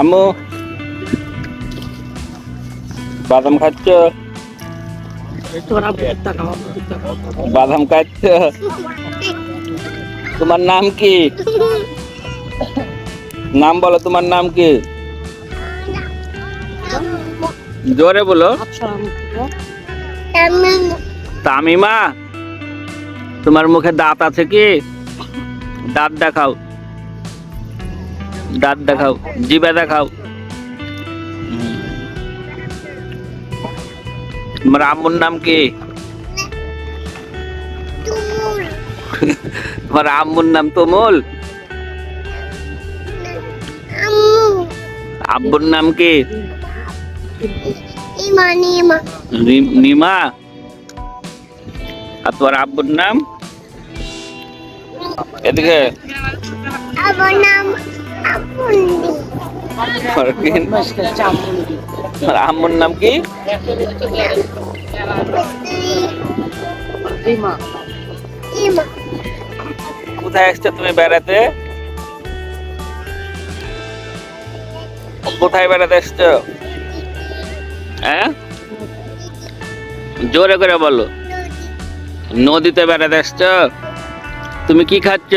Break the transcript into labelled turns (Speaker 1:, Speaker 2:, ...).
Speaker 1: আম্মু বাদাম খাচ্ছ? বাদাম খাচ্ছ? তোমার নাম কি? নাম বলো, তোমার নাম কি? জোরে বলো। তামিমা। তোমার মুখে দাঁত আছে কি? দাঁত দেখাও, দাঁত দেখাও, জিভে দেখাও। তোমার আম্মুর নাম কি? তোমার আম্মুর নাম তুমুল? আব্বুর নাম কি? নিমা। আর তোমার আব্বুর নাম? এদিকে। তোমার আম্মুর নাম কি? কোথায় এসছো তুমি বেড়াতে? কোথায় বেড়াতে এসছো? হ্যাঁ, জোরে করে বলো। নদীতে বেড়াতে এসছো? তুমি কি খাচ্ছ?